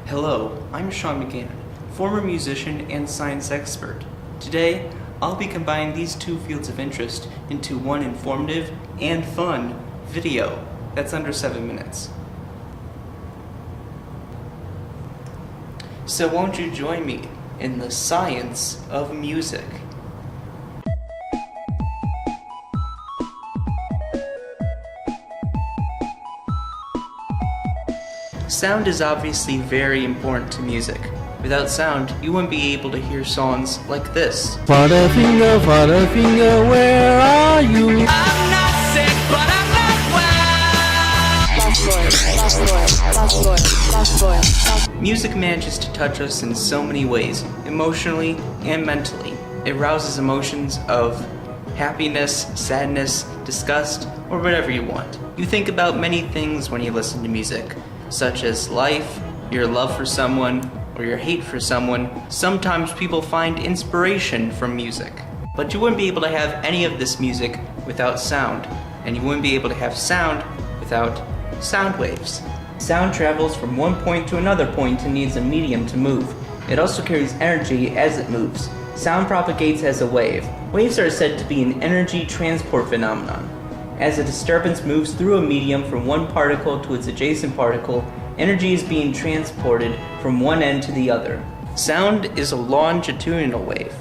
Hello, I'm Sean McGann, former musician and science expert. Today, I'll be combining these two fields of interest into one informative and fun video that's under 7 minutes. So won't you join me in the science of music? Sound is obviously very important to music. Without sound, you wouldn't be able to hear songs like this. Father finger, where are you? I'm not sick, but I'm not well. Music manages to touch us in so many ways, emotionally and mentally. It rouses emotions of happiness, sadness, disgust, or whatever you want. You think about many things when you listen to music, such as life, your love for someone, or your hate for someone. Sometimes people find inspiration from music. But you wouldn't be able to have any of this music without sound, and you wouldn't be able to have sound without sound waves. Sound travels from one point to another point and needs a medium to move. It also carries energy as it moves. Sound propagates as a wave. Waves are said to be an energy transport phenomenon. As a disturbance moves through a medium from one particle to its adjacent particle, energy is being transported from one end to the other. Sound is a longitudinal wave.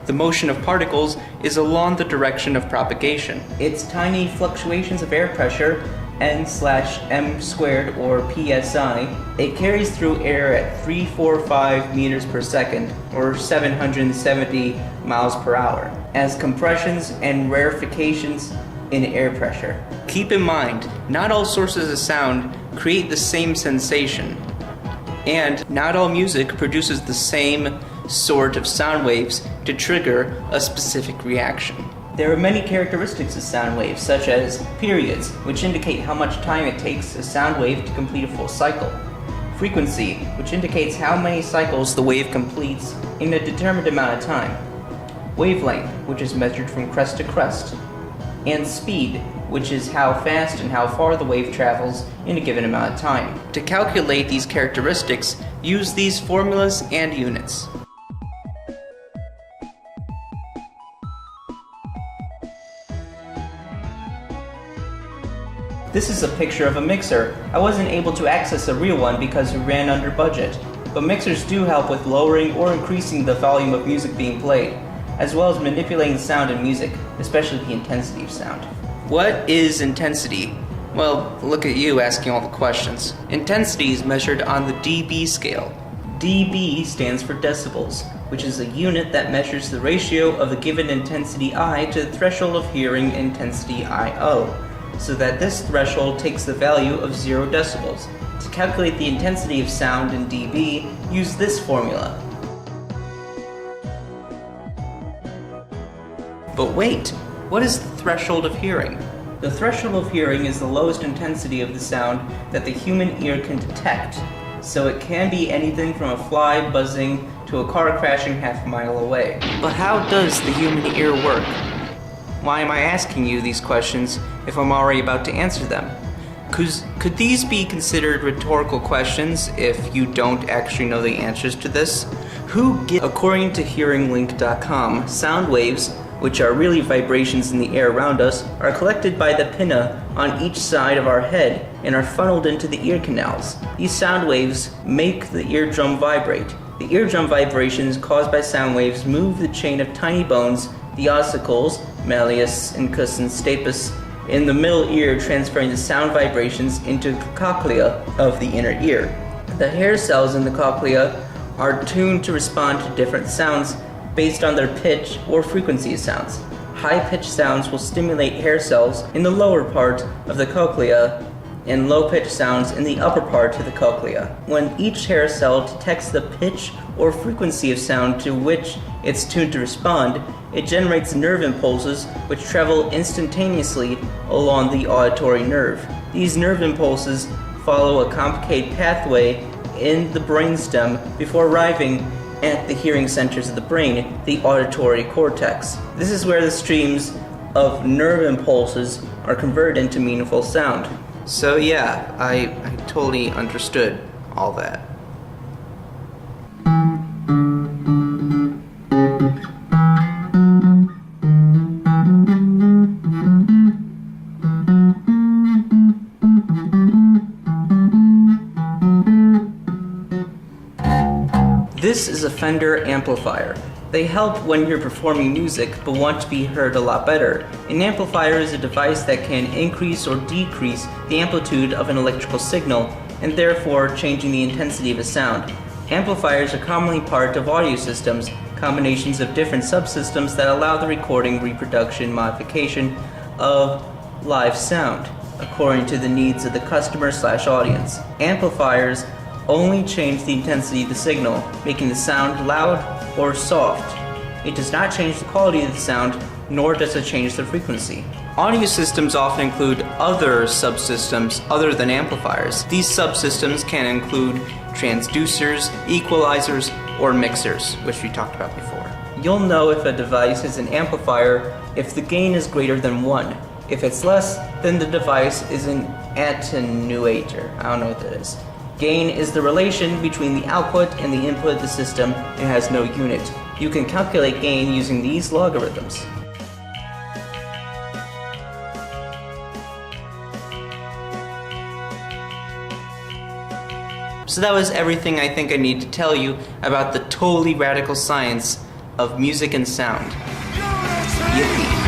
The motion of particles is along the direction of propagation. Its tiny fluctuations of air pressure, N/m squared or psi, it carries through air at 345 meters per second or 770 miles per hour as compressions and rarefications in air pressure. Keep in mind, not all sources of sound create the same sensation, and not all music produces the same sort of sound waves to trigger a specific reaction. There are many characteristics of sound waves, such as periods, which indicate how much time it takes a sound wave to complete a full cycle. Frequency, which indicates how many cycles the wave completes in a determined amount of time. Wavelength, which is measured from crest to crest. And speed, which is how fast and how far the wave travels in a given amount of time. To calculate these characteristics, use these formulas and units. This is a picture of a mixer. I wasn't able to access a real one because we ran under budget, but mixers do help with lowering or increasing the volume of music being played, as well as manipulating the sound in music, especially the intensity of sound. What is intensity? Well, look at you asking all the questions. Intensity is measured on the dB scale. dB stands for decibels, which is a unit that measures the ratio of a given intensity I to the threshold of hearing intensity IO, so that this threshold takes the value of 0 decibels. To calculate the intensity of sound in dB, use this formula. But wait, what is the threshold of hearing? The threshold of hearing is the lowest intensity of the sound that the human ear can detect, so it can be anything from a fly buzzing to a car crashing half a mile away. But how does the human ear work? Why am I asking you these questions if I'm already about to answer them? Could these be considered rhetorical questions if you don't actually know the answers to this? According to hearinglink.com, sound waves, which are really vibrations in the air around us, are collected by the pinna on each side of our head and are funneled into the ear canals. These sound waves make the eardrum vibrate. The eardrum vibrations caused by sound waves move the chain of tiny bones, the ossicles, malleus, incus, and stapes, in the middle ear, transferring the sound vibrations into the cochlea of the inner ear. The hair cells in the cochlea are tuned to respond to different sounds based on their pitch or frequency of sounds. High-pitched sounds will stimulate hair cells in the lower part of the cochlea and low-pitched sounds in the upper part of the cochlea. When each hair cell detects the pitch or frequency of sound to which it's tuned to respond, it generates nerve impulses which travel instantaneously along the auditory nerve. These nerve impulses follow a complicated pathway in the brainstem before arriving at the hearing centers of the brain, the auditory cortex. This is where the streams of nerve impulses are converted into meaningful sound. So yeah, I totally understood all that. This is a Fender amplifier. They help when you're performing music but want to be heard a lot better. An amplifier is a device that can increase or decrease the amplitude of an electrical signal and therefore changing the intensity of a sound. Amplifiers are commonly part of audio systems, combinations of different subsystems that allow the recording, reproduction, modification of live sound according to the needs of the customer/audience. Amplifiers only change the intensity of the signal, making the sound loud or soft. It does not change the quality of the sound, nor does it change the frequency. Audio systems often include other subsystems other than amplifiers. These subsystems can include transducers, equalizers, or mixers, which we talked about before. You'll know if a device is an amplifier if the gain is greater than 1. If it's less, then the device is an attenuator. I don't know what that is. Gain is the relation between the output and the input of the system and has no unit. You can calculate gain using these logarithms. So that was everything I think I need to tell you about the totally radical science of music and sound. Yippee.